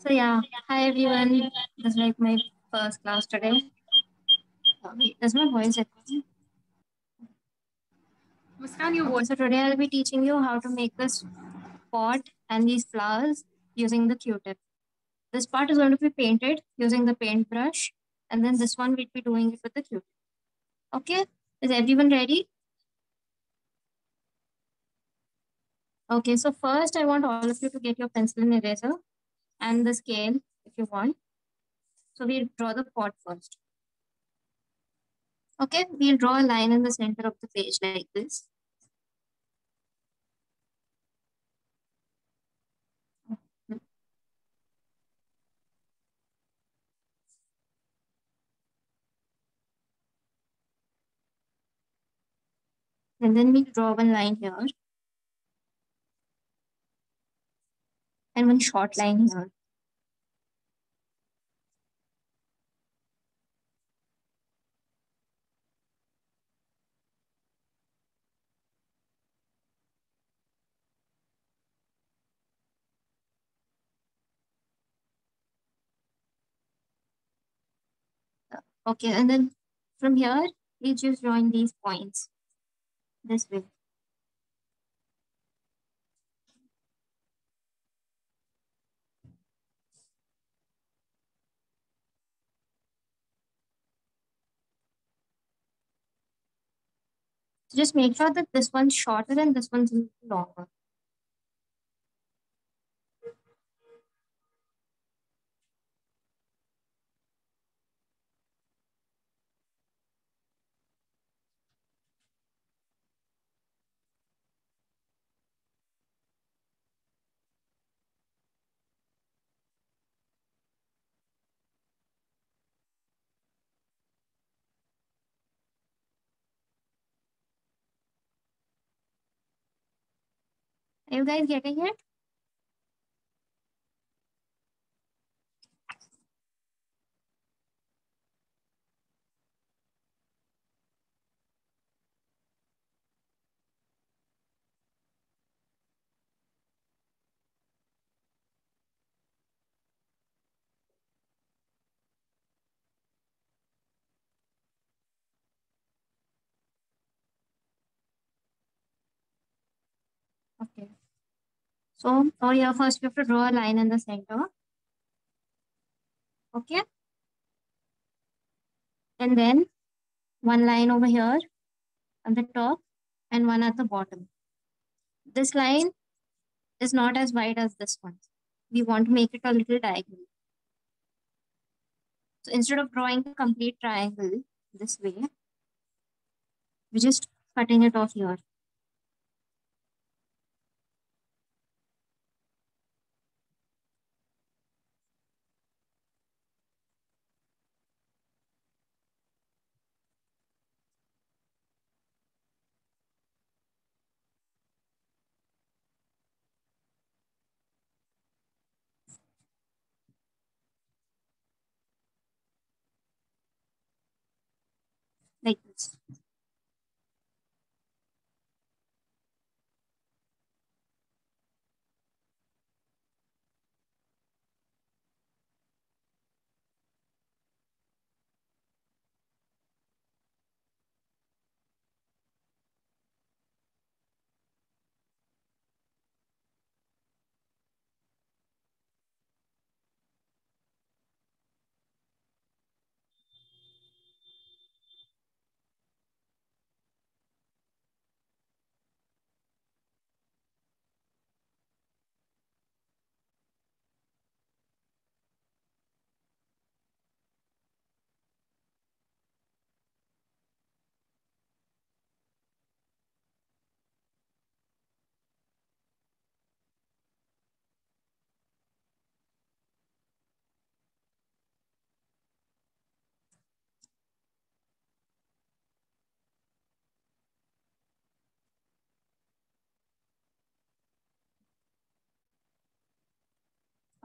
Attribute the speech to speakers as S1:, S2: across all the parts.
S1: So yeah, hi everyone. This is like my first class today. Wait, does my voice echo?
S2: Muskan, your
S1: Okay,
S2: voice.
S1: so today I'll be teaching you how to make this pot and these flowers using the Q-tip. This part is going to be painted using the paintbrush, and then this one we'll be doing it with the Q-tip. Okay, is everyone ready? Okay, so first I want all of you to get your pencil and eraser and the scale if you want. So we'll draw the pot first. Okay, we'll draw a line in the center of the page like this. And then we'll draw one line here and one short line here. Okay, and then from here, we just join these points this way. So just make sure that this one's shorter and this one's a little longer. Are you guys getting it? Okay. So, oh yeah, first we have to draw a line in the center. Okay. And then one line over here on the top and one at the bottom. This line is not as wide as this one. We want to make it a little diagonal. So instead of drawing a complete triangle this way, we're just cutting it off here. Like this.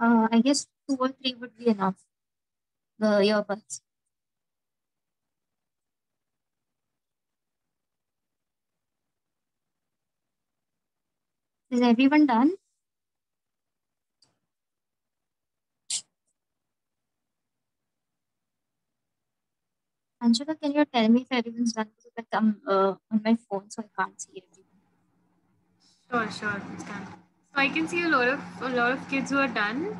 S1: I guess two or three would be enough. The earbuds. Is everyone done? Anshula, can you tell me if everyone's done? Because like I'm on my phone, so I can't see everyone.
S2: Sure, sure, Muskan. So I can see a lot of kids who are done.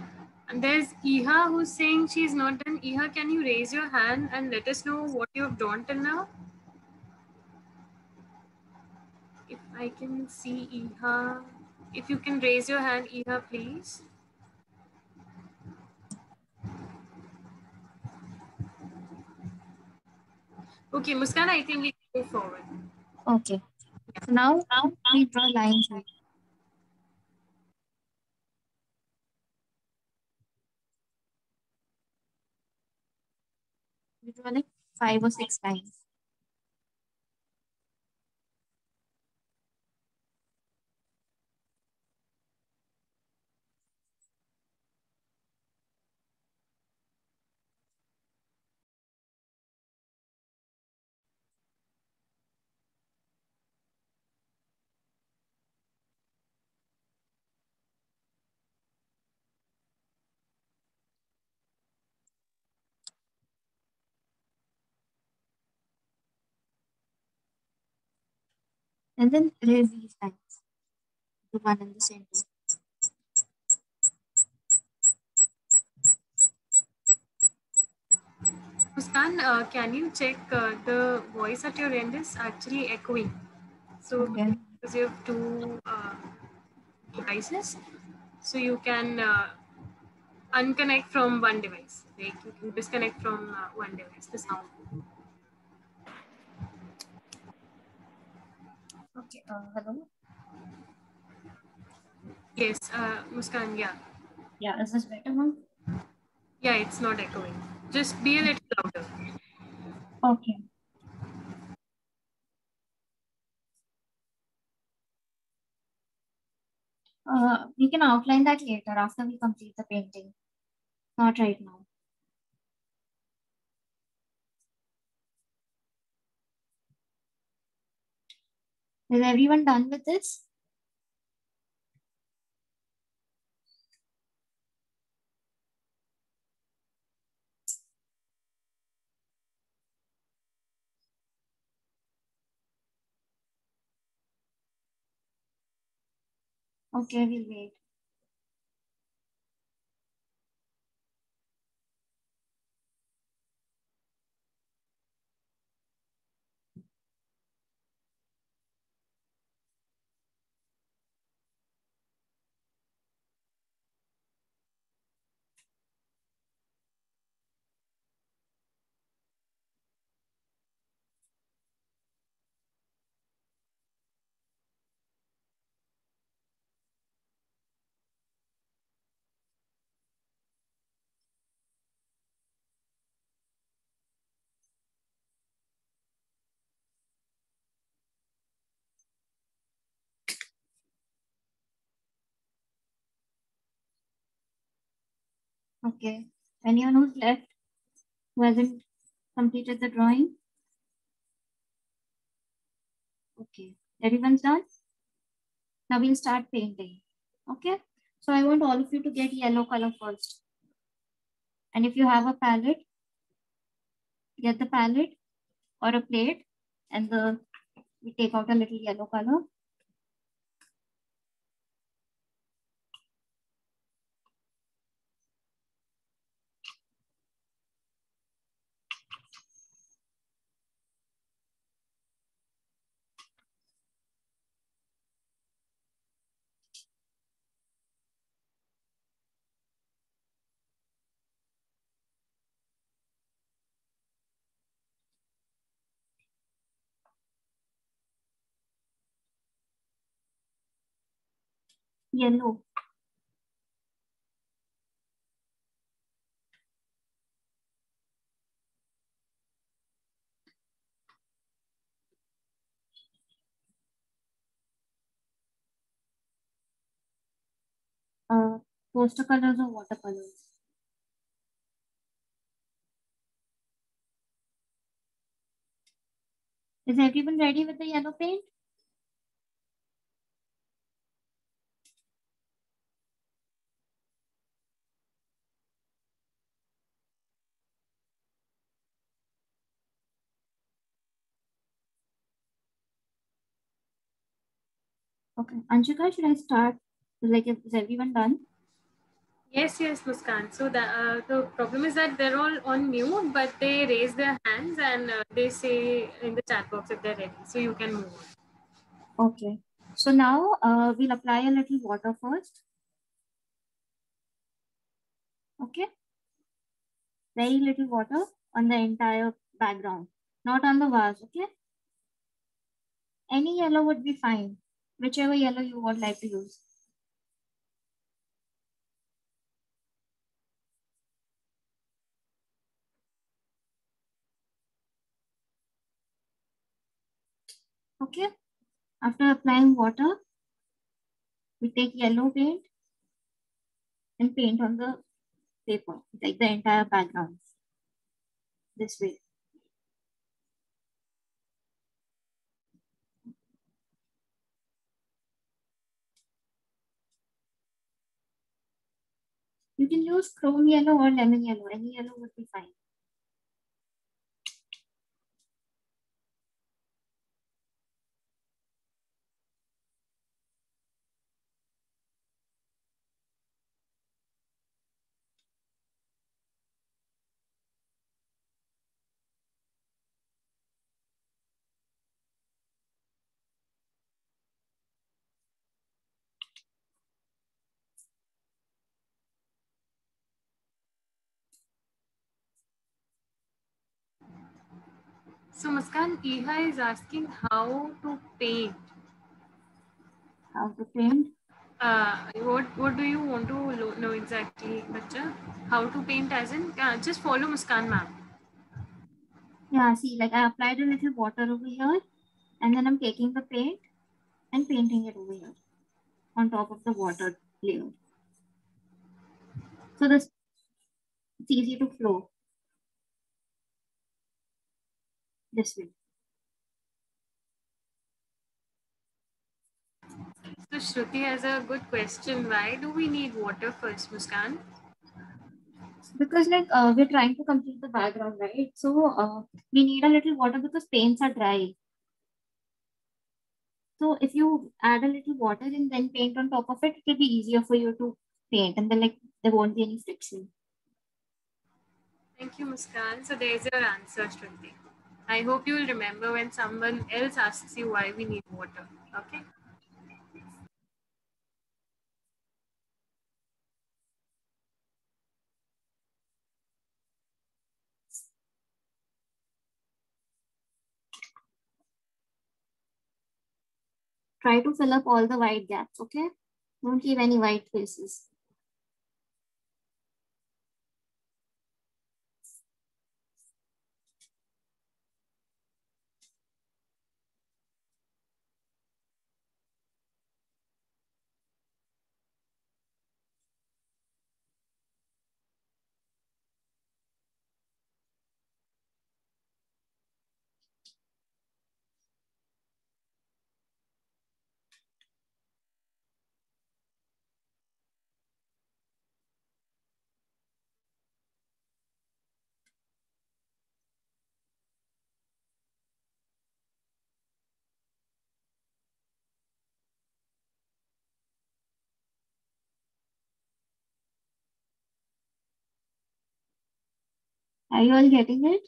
S2: And there's Iha who's saying she's not done. Iha, can you raise your hand and let us know what you have drawn till now? If I can see Iha, if you can raise your hand, Iha, please. Okay, Muskan, I think we can move forward.
S1: Okay. So now we draw lines. We draw like 5 or 6 lines. And then raise these lines. The one in the center.
S2: Muskan, can you check the voice at your end is actually echoing? So
S1: Okay.
S2: because you have two devices, so you can unconnect from one device. Like you can disconnect from one device. The sound.
S1: Okay. Hello.
S2: Yes, Muskan. Yeah,
S1: Yeah. Is this better now?
S2: yeah. It's not echoing. Just be a little louder.
S1: Okay. We can outline that later after we complete the painting. Not right now. Is everyone done with this? Okay, we'll wait. Okay. Anyone who's left who hasn't completed the drawing? Okay. Everyone's done? Now we'll start painting. Okay. So I want all of you to get yellow color first. And if you have a palette, get the palette or a plate and we take out a little yellow color. Yellow. Uh, Poster colors or watercolors. Is everyone ready with the yellow paint? Okay, Anshika, should I start? Like, is everyone done?
S2: Yes, Muskan. So the problem is that they're all on mute, but they raise their hands and they say in the chat box if they're ready. So you can move on.
S1: Okay. So now we'll apply a little water first. Okay. Very little water on the entire background, not on the vase. Okay. Any yellow would be fine, whichever yellow you would like to use. Okay. After applying water, we take yellow paint and paint on the paper, like the entire background. This way. You can use chrome yellow or lemon yellow. Any yellow would be fine.
S2: So Muskan, Iha is asking how to paint.
S1: How to paint?
S2: What do you want to know exactly, Bacha? How to paint as in just follow Muskan ma'am.
S1: Yeah, see, like I applied a little water over here, and then I'm taking the paint and painting it over here on top of the water layer. So this it's easy to flow this way.
S2: So Shruti has a good question. Why do we need water first, Muskan?
S1: Because like we're trying to complete the background, right? So we need a little water because paints are dry. So if you add a little water and then paint on top of it, it will be easier for you to paint, and then like there won't be any friction.
S2: Thank you, Muskan. So there's your answer, Shruti. I hope you will remember when someone else asks you why we need water. Okay.
S1: Try to fill up all the white gaps, okay? Don't leave any white spaces. Are you all getting it?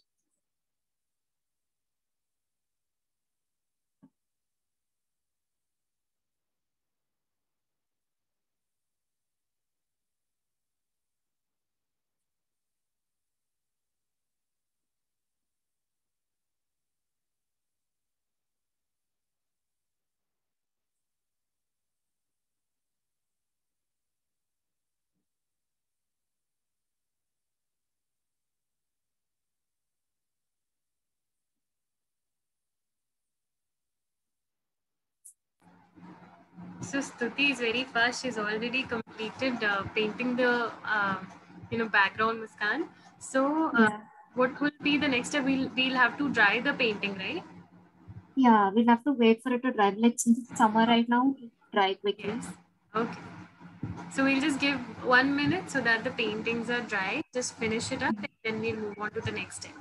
S2: So Stuti is very fast. She's already completed painting the background, Muskan. So
S1: Yeah.
S2: what will be the next step? We'll have to dry the painting, right?
S1: Yeah, we'll have to wait for it to dry. Like since it's summer right now, it'll dry quickly.
S2: Yes. Okay. So we'll just give 1 minute so that the paintings are dry. Just finish it up, and then we'll move on to the next step.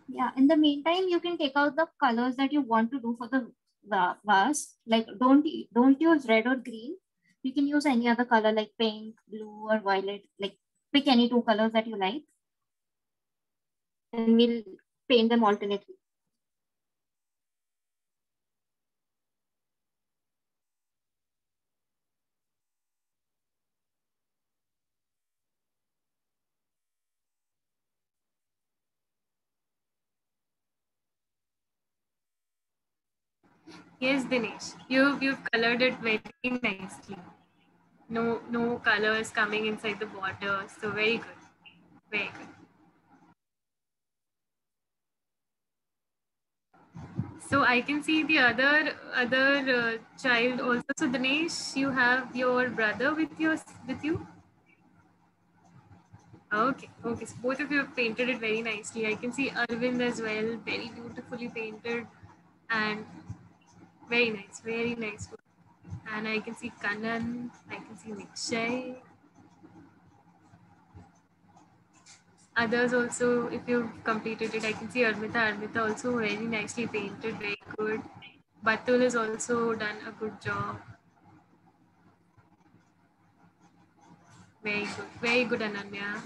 S1: Yeah. In the meantime, you can take out the colors that you want to do for the vase. Like don't use red or green. You can use any other color like pink, blue, or violet. Like pick any two colors that you like, and we'll paint them alternately.
S2: Yes, Dinesh, you've colored it very nicely. No colors coming inside the border. So very good, very good. So I can see the other child also. So Dinesh, you have your brother with you. Okay, okay. So both of you have painted it very nicely. I can see Arvind as well, very beautifully painted, and very nice, very nice. And I can see Kanan, I can see Nikshay. Others also, if you've completed it, I can see Armita. Armita also very nicely painted, very good. Batul has also done a good job. Very good, Ananya.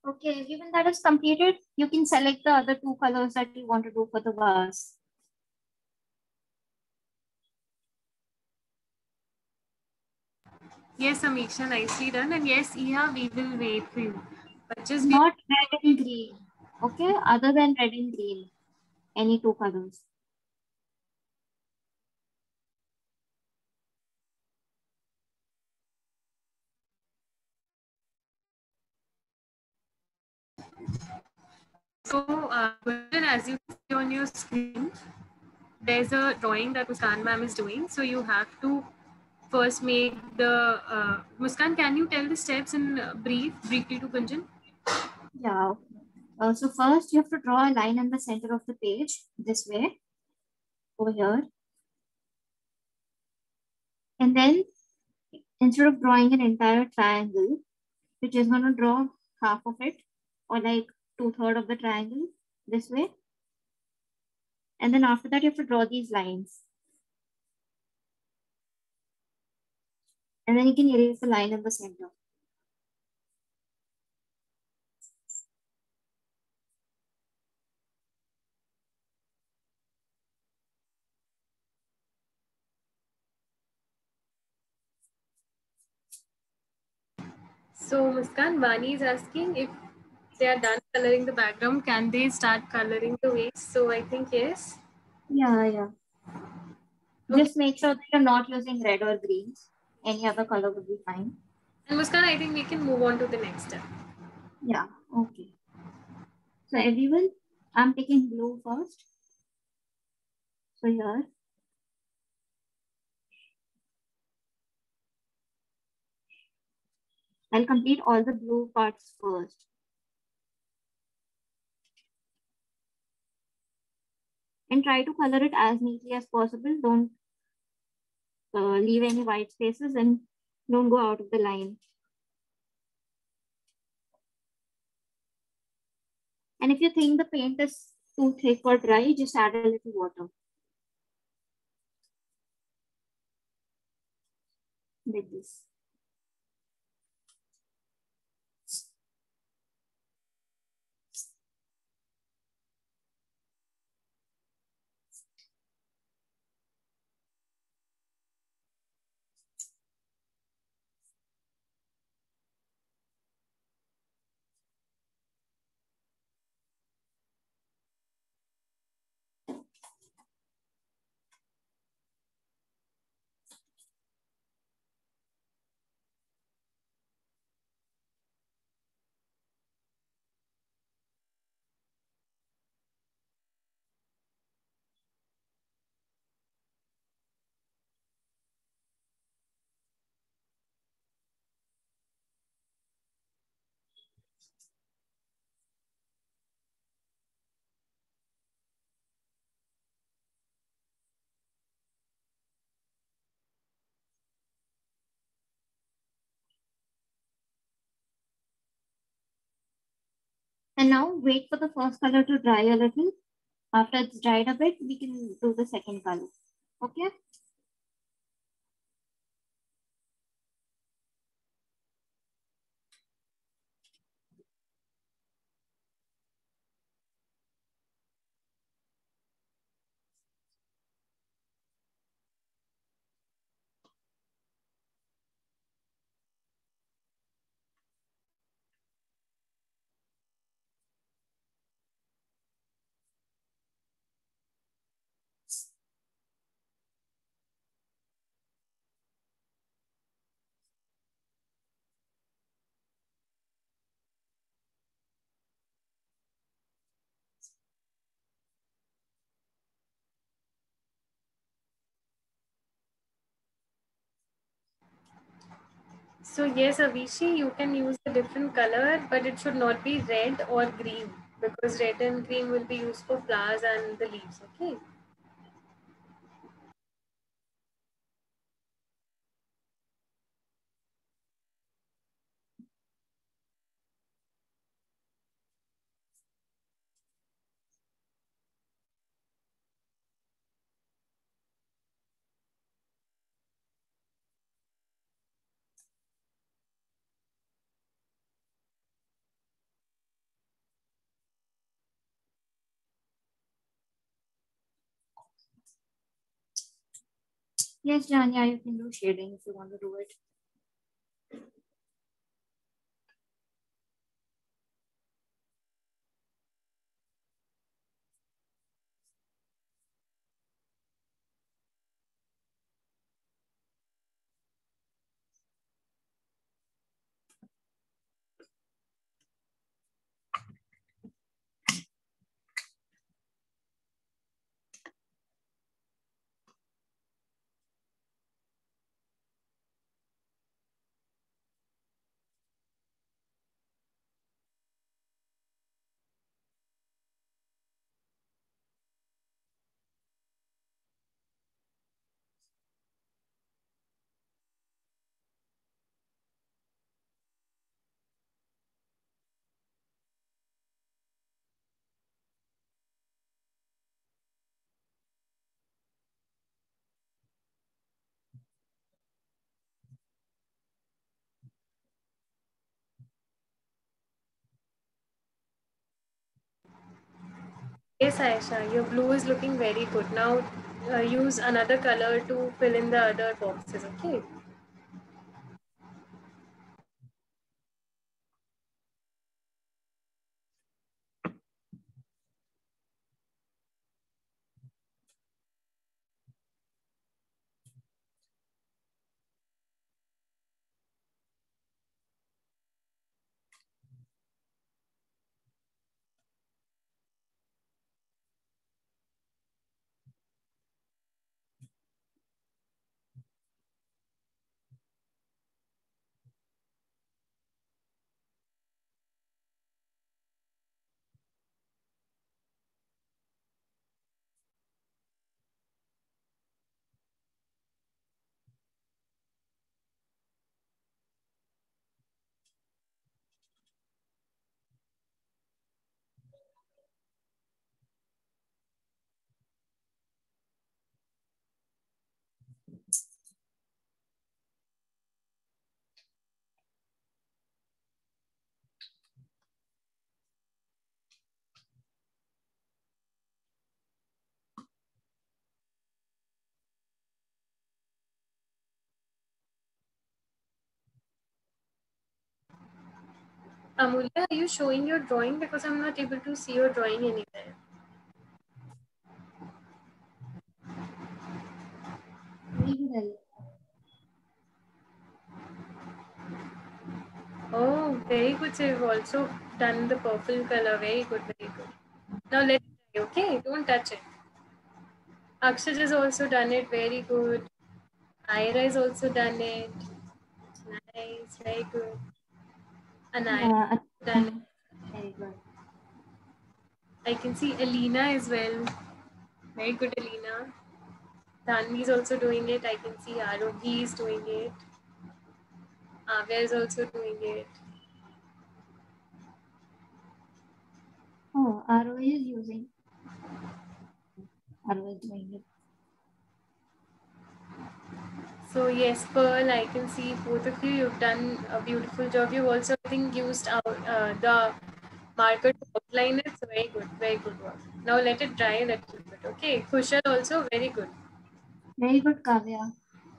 S1: Okay, given that is completed, you can select the other two colors that you want to do for the vase.
S2: Yes, Amiksha, nicely done. And yes, Iha, we will wait for you. But just be
S1: Not red and green. Okay, other than red and green, any two colors.
S2: so, Gunjan, as you see on your screen, there's a drawing that Muskan ma'am is doing. So you have to first make the Muskan. Can you tell the steps in briefly to Gunjan?
S1: Yeah. So first you have to draw a line in the center of the page this way, over here. And then instead of drawing an entire triangle, which is going to draw half of it or like 2/3 of the triangle this way. And then after that, you have to draw these lines. And then you can erase the line in the center.
S2: So Muskan, Vani is asking if they are done coloring the background, can they start coloring the waist? So I think yes.
S1: Yeah, yeah.
S2: Okay.
S1: Just make sure that you're not using red or green. Any other color would be fine.
S2: And Muskan, I think we can move on to the next step.
S1: Yeah, okay. So everyone, I'm taking blue first. So here. I'll complete all the blue parts first. And try to color it as neatly as possible. Don't leave any white spaces and don't go out of the line. And if you think the paint is too thick or dry, just add a little water. Like this. And now wait for the first color to dry a little. After it's dried a bit, we can do the second color. Okay?
S2: So yes, Avishi, you can use a different color, but it should not be red or green because red and green will be used for flowers and the leaves. Okay.
S1: Yes, Janya, you can do shading if you want to do it.
S2: Yes, Aisha, your blue is looking very good. Now use another color to fill in the other boxes. Okay. Amulya, are you showing your drawing because I'm not able to see your drawing anywhere? Oh, very good. So you've also done the purple color. Very good, very good. Now let's try, okay? Don't touch it. Akshaj has also done it. Very good. Ira has also done it. Nice, very good. Anaya
S1: Yeah,
S2: has done it.
S1: very good.
S2: I can see Alina as well. Very good, Alina. Tanvi is also doing it. I can see Arohi is doing it. Avya is also doing it.
S1: Oh, Arrow is using. Arrow is doing it.
S2: So yes, Pearl, I can see both of you. You've done a beautiful job. You've also, I think, used the marker to outline it. So very good work. Now let it dry a little bit. Okay, Kushal also very good.
S1: Very good, Kavya.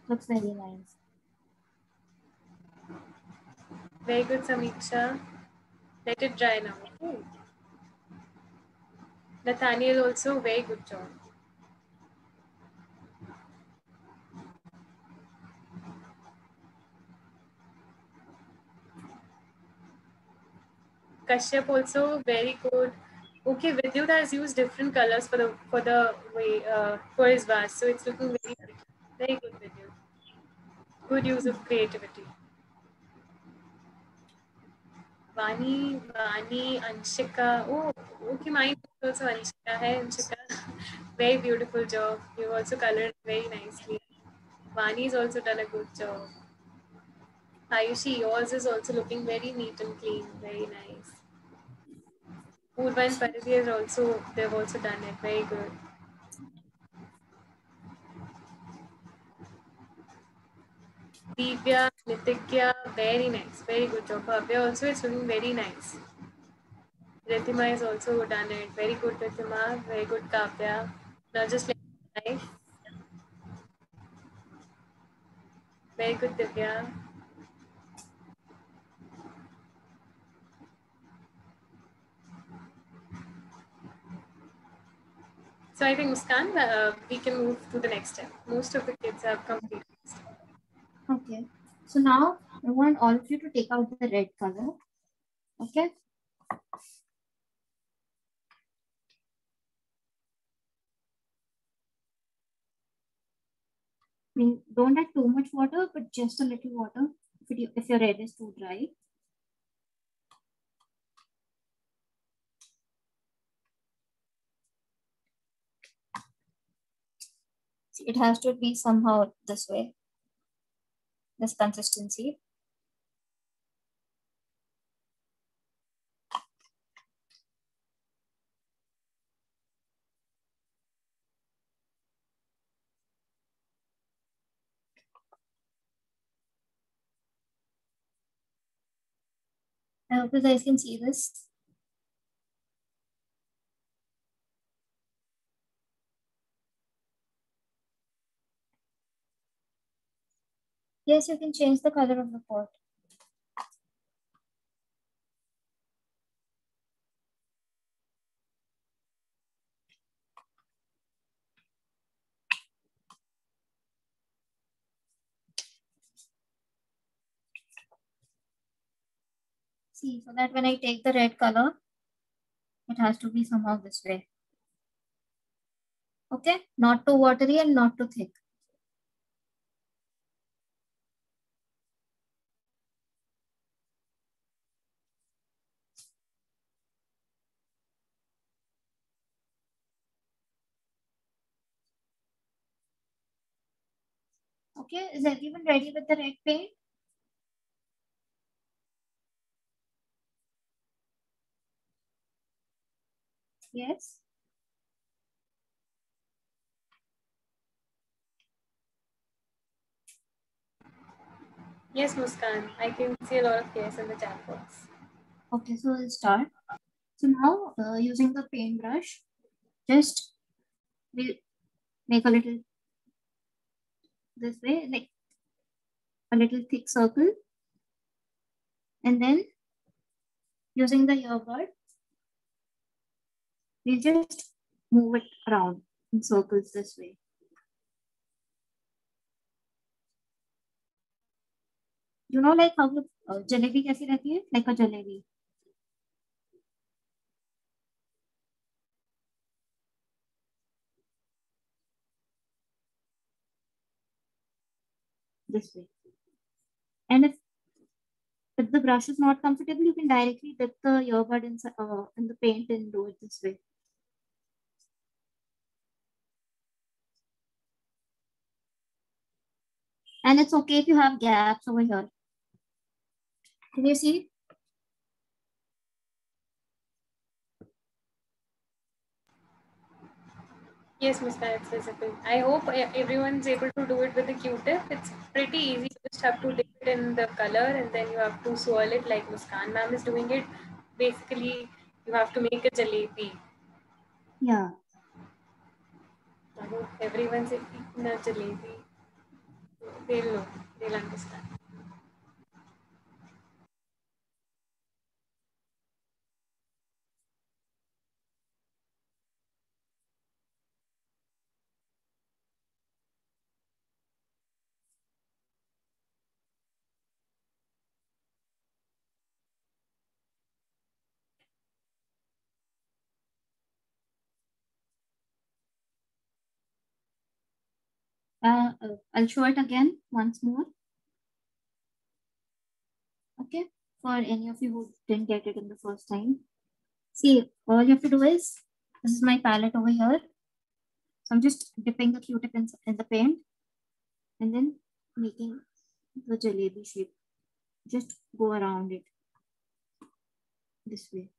S1: Looks very nice.
S2: Very good, Samiksha. Let it dry now. Okay. Nathaniel also very good job. Kashyap also very good. Okay, Vidyut has used different colors for his vase, so it's looking very good, Vidyut. Good use of creativity. Vani, Anshika. Oh, okay, mine is also Anshika. Hey, Anshika. Very beautiful job. You also colored very nicely. Vani's also done a good job. Ayushi, yours is also looking very neat and clean. Very nice. Purva and Paridi they've also done it. Very good. Divya, Nitikya, very nice. Very good job. Bhavya also is looking very nice. Ritima has also done it. Very good, Ritima. Very good, Kavya. Now just let it dry. Very good, Divya. So I think, Muskan, we can move to the next step. Most of the kids have completed this step.
S1: Okay. So now I want all of you to take out the red color. Okay. I mean, don't add too much water, but just a little water if your red is too dry. It has to be somehow this way, this consistency. I hope you guys can see this. Yes, you can change the color of the pot. See, so that when I take the red color, it has to be somehow this way. Okay, not too watery and not too thick. Okay, is everyone ready with the red paint? Yes.
S2: Yes, Muskan, I can see a lot of yes in the chat box.
S1: Okay, so we'll start. So now using the paintbrush, just we'll make a little this way, like a little thick circle. And then using the earbud, we'll just move it around in circles this way. You know, like how jalebi कैसी रहती है? Like a jalebi. This way. And if the brush is not comfortable, you can directly dip the earbud in the paint and do it this way. And it's okay if you have gaps over here. Can you see?
S2: Yes, Muskan, it's visible. I hope everyone's able to do it with the Q-tip. It's pretty easy. You just have to dip it in the color and then you have to swirl it like Muskan ma'am is doing it. Basically, you have to make a jalebi.
S1: Yeah.
S2: I hope everyone's eaten a jalebi. They'll know. They'll understand.
S1: I'll show it again once more. Okay. For any of you who didn't get it in the first time. See, all you have to do is, this is my palette over here. So I'm just dipping the Q-tip in the paint and then making the jalebi shape. Just go around it this way.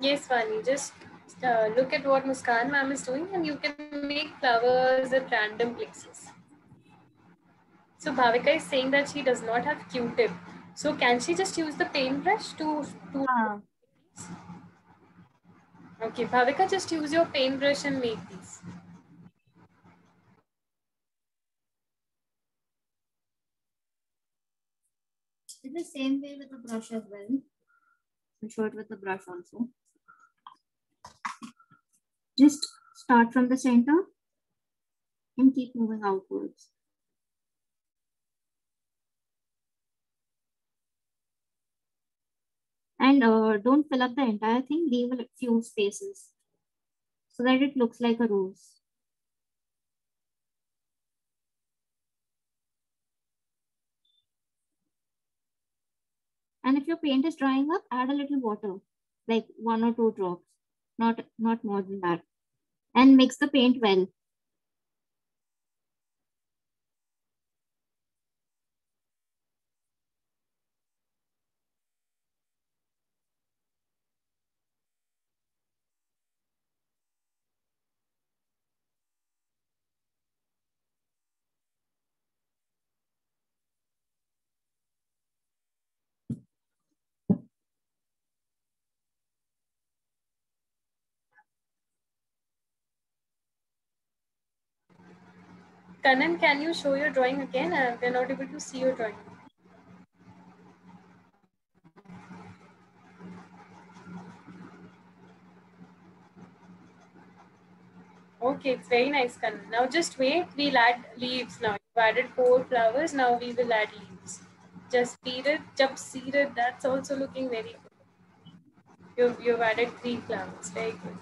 S2: Yes, Vani, just look at what Muskan ma'am is doing and you can make flowers at random places. So Bhavika is saying that she does not have Q-tip. So can she just use the paintbrush to Okay, Bhavika, just use your paintbrush and make these.
S1: It's the same way with the brush as well. I'll show it with the brush also. Just start from the center and keep moving outwards. And don't fill up the entire thing, leave a few spaces so that it looks like a rose. And if your paint is drying up, add a little water, like 1 or 2 drops, not more than that. And mix the paint well.
S2: Kanan, can you show your drawing again? We're not able to see your drawing. Okay, it's very nice, Kanan. Now just wait, we'll add leaves now. You've added 4 flowers, now we will add leaves. Just feed it, just seed it, that's also looking very good. You've added 3 flowers, very good.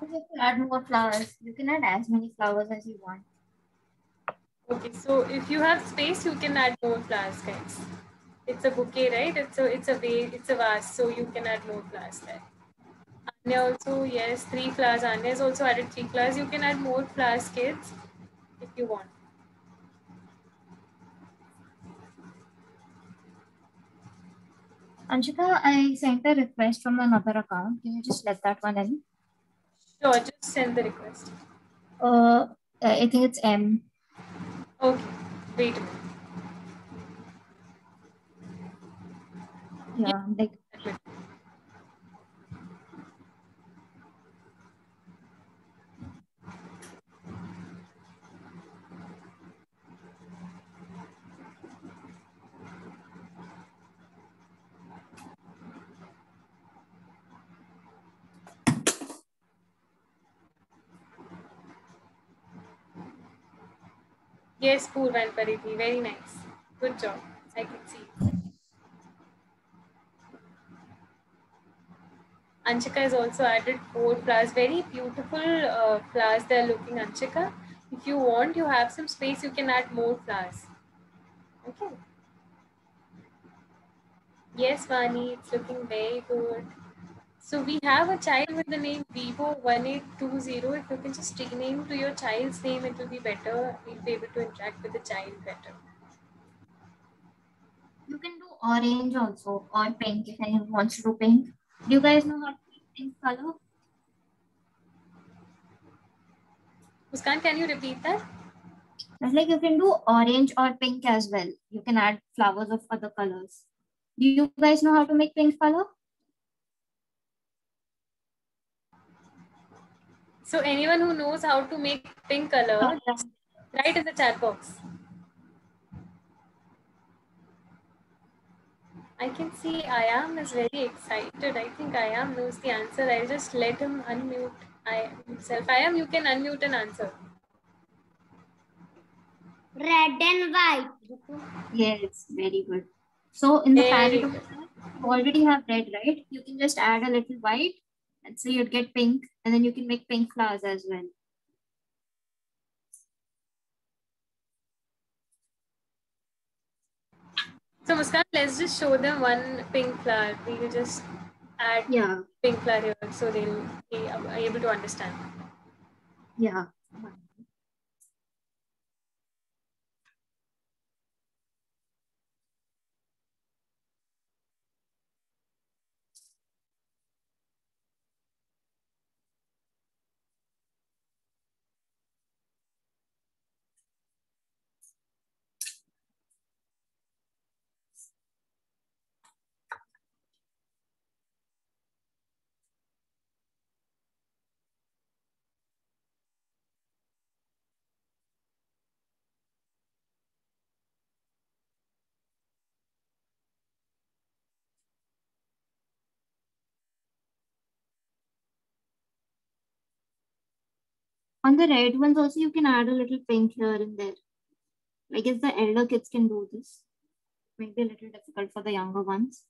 S1: You have to add more flowers. You can add as many flowers as you want.
S2: Okay, so if you have space, you can add more flowers, guys. It's a bouquet, right? It's a vase, so you can add more flowers there. Anya also, yes, 3 flowers. Anya has also added 3 flowers. You can add more flowers, kids, if you want.
S1: Anshika, I sent a request from another account. Can you just let that one in?
S2: Sure, just send the request.
S1: I think it's M.
S2: Okay, wait a minute.
S1: Yeah, like
S2: Yes, Purva and Pariti, very nice. Good job. I can see. Anshika has also added 4 flowers. Very beautiful flowers they're looking, Anshika. If you want, you have some space, you can add more flowers. Okay. Yes, Vani, it's looking very good. So we have a child with the name Vivo1820. If you can just rename to your child's name, it will be better. We'll be able to interact with the child better.
S1: You can do orange also or pink if anyone wants to do pink. Do you guys know how to make pink color?
S2: Muskan, can you repeat that?
S1: It's like you can do orange or pink as well. You can add flowers of other colors. Do you guys know how to make pink color?
S2: So anyone who knows how to make pink color, write in the chat box. I can see Ayam is very excited. I think Ayam knows the answer. I'll just let him unmute himself. Ayam, you can unmute and answer.
S3: Red and white.
S1: Yes, very good. So in the palette of color, you already have red, right? You can just add a little white and so you'd get pink and then you can make pink flowers as well.
S2: So Muskan, let's just show them one pink flower. We will just add pink flower here so they'll be able to understand.
S1: Yeah. On the red ones also, you can add a little pink here and there. I guess the elder kids can do this. Maybe a little difficult for the younger ones.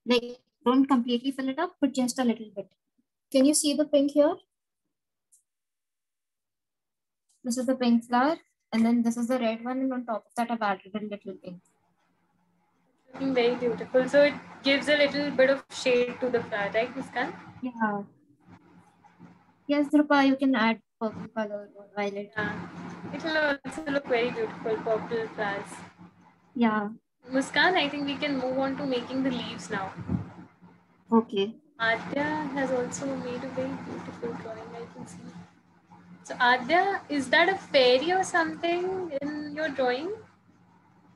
S1: Like, don't completely fill it up, but just a little bit. Can you see the pink here? This is the pink flower, and then this is the red one, and on top of that, I've added a little pink.
S2: Looking very beautiful. So it gives a little bit of shade to the flower, right, Muskan?
S1: Yeah. Yes, Drupa, you can add purple color or violet.
S2: Yeah. It will also look very beautiful, purple flowers.
S1: Yeah.
S2: Muskan, I think we can move on to making the leaves now.
S1: Okay.
S2: Adya has also made a very beautiful drawing, I can see. So Adya, is that a fairy or something in your drawing?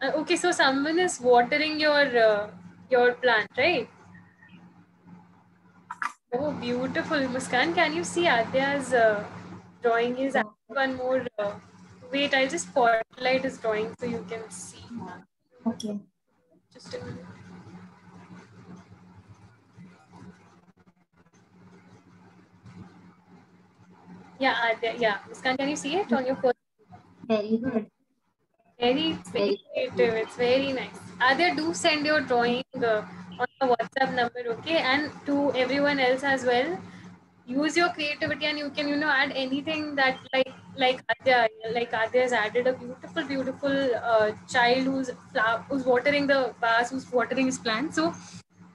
S2: Okay, so someone is watering your plant, right? Oh, beautiful. Muskan, can you see Adya's drawing? Is one more. Wait, I'll just spotlight his drawing so you can see.
S1: Okay.
S2: Just a minute. Yeah, Adya. Yeah, Muskan, can you see it on your phone?
S1: Very good.
S2: Very creative. It's very nice. Adya, do send your drawing on the WhatsApp number, okay? And to everyone else as well. Use your creativity and you can add anything that like Adya has added a beautiful child who's watering the vase, who's watering his plant. So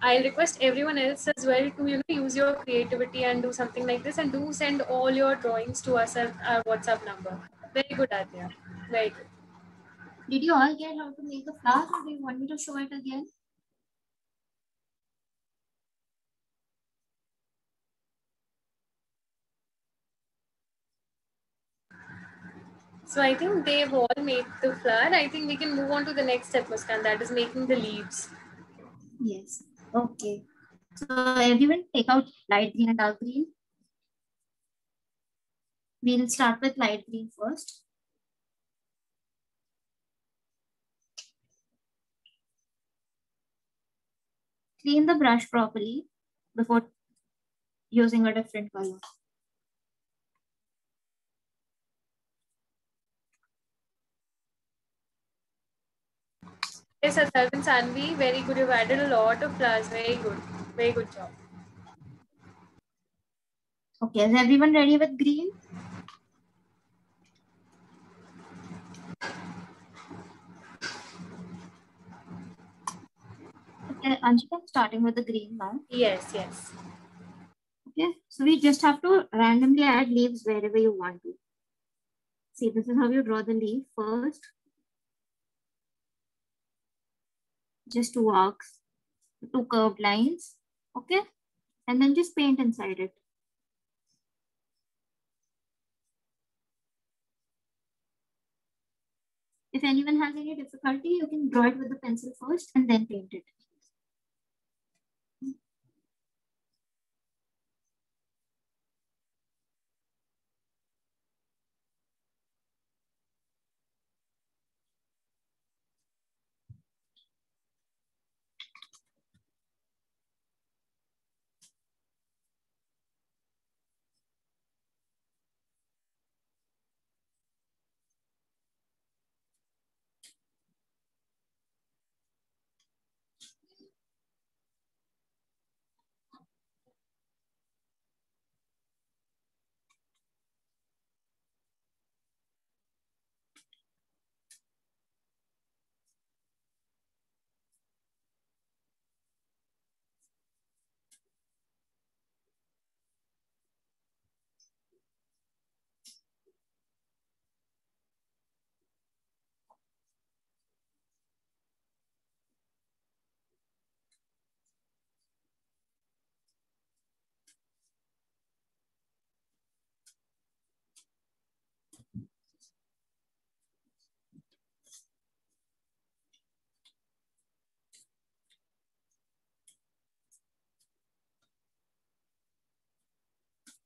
S2: I'll request everyone else as well to use your creativity and do something like this, and do send all your drawings to us at our WhatsApp number. Very good, Adya. Very good.
S1: Did you all get how to make the flowers, or do you want me to show it again?
S2: So I think they've all made the flower. I think we can move on to the next step, Muskan, that is making the leaves.
S1: Yes. Okay. So everyone take out light green and dark green. We'll start with light green first. Clean the brush properly before using a different color.
S2: Yes, Asarv and Sanvi, very good. You've added a lot of flowers. Very good. Very good job.
S1: Okay, is everyone ready with green? Okay, Anshika, starting with the green now.
S2: Yes, yes.
S1: Okay, so we just have to randomly add leaves wherever you want to. See, this is how you draw the leaf first. Just two arcs, two curved lines. Okay, and then just paint inside it. If anyone has any difficulty, you can draw it with the pencil first and then paint it.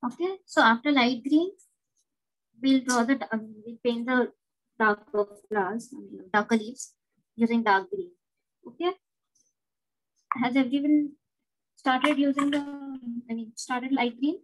S1: Okay, so after light green, we'll we'll paint the darker flowers, darker leaves using dark green. Okay, has everyone started using started light green?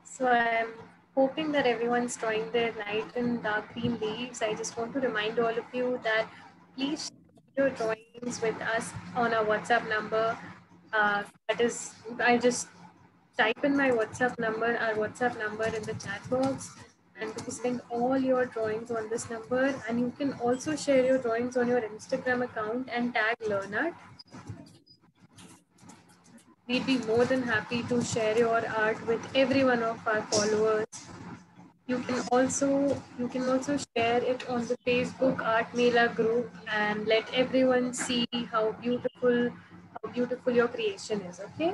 S2: So I'm hoping that everyone's drawing their light and dark green leaves. I just want to remind all of you that please share your drawings with us on our WhatsApp number. That is, I just type in my WhatsApp number, our WhatsApp number in the chat box, and to send all your drawings on this number. And you can also share your drawings on your Instagram account and tag LearnArt. We'd be more than happy to share your art with every one of our followers. You can also share it on the Facebook Art Mela group and let everyone see how beautiful your creation is. Okay.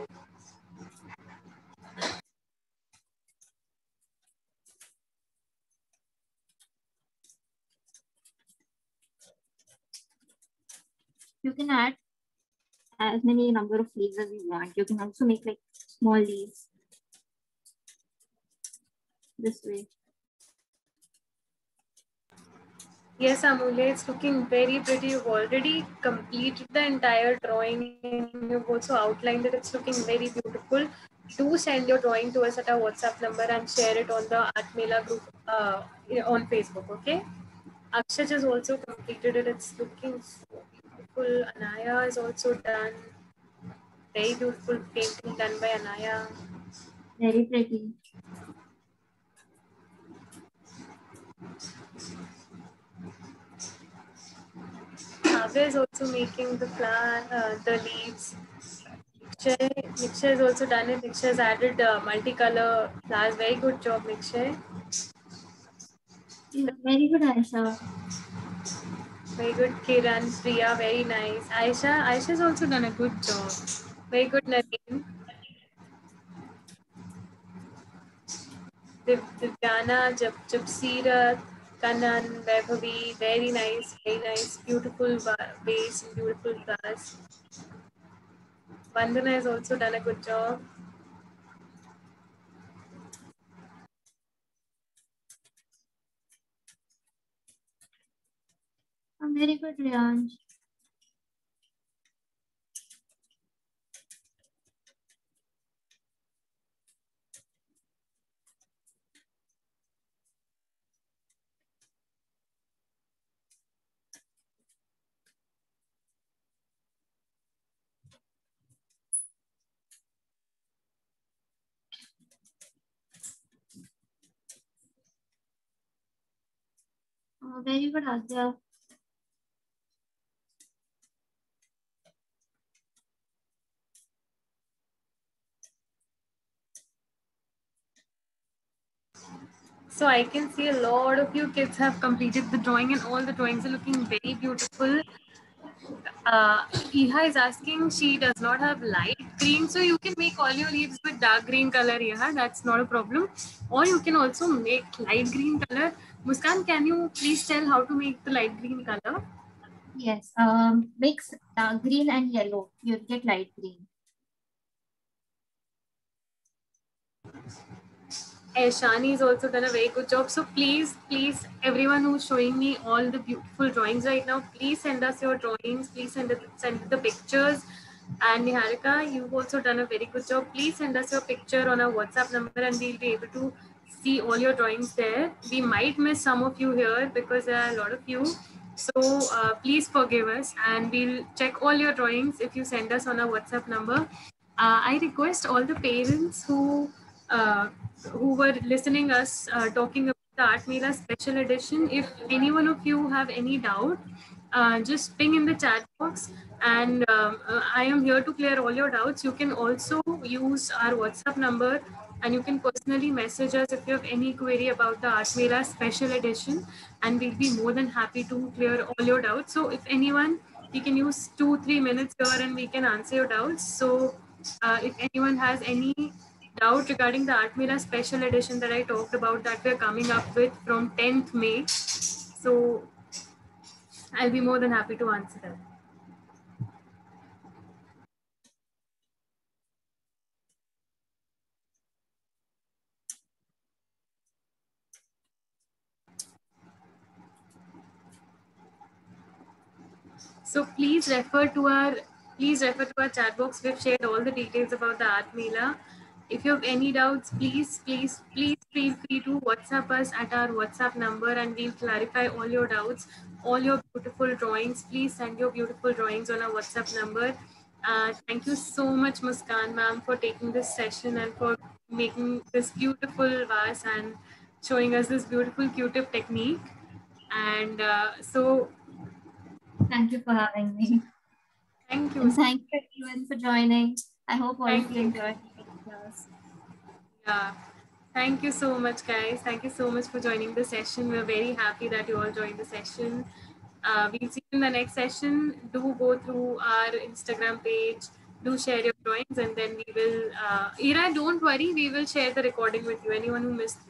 S1: You can add as many number of leaves as you want. You can also make like small leaves this way.
S2: Yes, Amulya, it's looking very pretty. You've already completed the entire drawing and you've also outlined it. It's looking very beautiful. Do send your drawing to us at our WhatsApp number and share it on the Art Mela group on Facebook, okay? Akshaj has also completed it. It's looking so beautiful. Anaya is also done. Very beautiful painting done by Anaya.
S1: Very pretty.
S2: Kavya is also making the leaves. Nikshay has also done it. Nikshay has added multicolor flowers. Very good job, Nikshay.
S1: Yeah, very good, Aisha.
S2: Very good, Kiran, Priya, very nice. Aisha's also done a good job. Very good, Naveen. Divyana, Japsirat, Kanan, Vaibhavi, very nice, beautiful bass and beautiful bass. Vandana has also done a good job.
S1: Very good, Riyansh. Very good, Adya.
S2: So I can see a lot of you kids have completed the drawing and all the drawings are looking very beautiful. Iha is asking, she does not have light green, so you can make all your leaves with dark green color, Iha, that's not a problem. Or you can also make light green color. Muskan, can you please tell how to make the light green color?
S1: Yes. Mix dark green and yellow. You'll get light green.
S2: Shani has also done a very good job. So please, everyone who's showing me all the beautiful drawings right now, please send us your drawings. Please send the pictures. And Niharika, you've also done a very good job. Please send us your picture on our WhatsApp number, and we'll be able to see all your drawings there. We might miss some of you here because there are a lot of you. So please forgive us, and we'll check all your drawings if you send us on our WhatsApp number. I request all the parents who were listening us talking about the Art Mela special edition. If any one of you have any doubt, just ping in the chat box, and I am here to clear all your doubts. You can also use our WhatsApp number, and you can personally message us if you have any query about the Art Mela special edition, and we'll be more than happy to clear all your doubts. So if anyone, we can use 2-3 minutes here and we can answer your doubts. So if anyone has any doubt regarding the Art Mela special edition that I talked about that we're coming up with from 10th May, so I'll be more than happy to answer that. So please refer to our chat box. We've shared all the details about the Art Mela. If you have any doubts, please feel free to WhatsApp us at our WhatsApp number, and we'll clarify all your doubts, all your beautiful drawings. Please send your beautiful drawings on our WhatsApp number. Thank you so much, Muskan ma'am, for taking this session and for making this beautiful vase and showing us this beautiful Q-tip technique. And
S1: Thank you for having me.
S2: thank you.
S1: And thank you everyone for joining. I hope all of
S2: Thank
S1: you
S2: you.
S1: enjoyed the class.
S2: Yeah. Thank you so much, guys. Thank you so much for joining the session. We're very happy that you all joined the session. We'll see you in the next session. Do go through our Instagram page. Do share your drawings, and then we will. Ira, don't worry. We will share the recording with you. Anyone who missed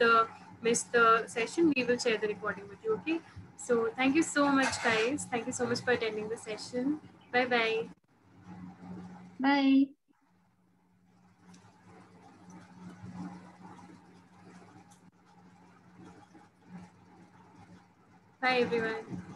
S2: the session, we will share the recording with you. Okay. So thank you so much, guys. Thank you so much for attending the session. Bye bye.
S1: Bye.
S2: Bye, everyone.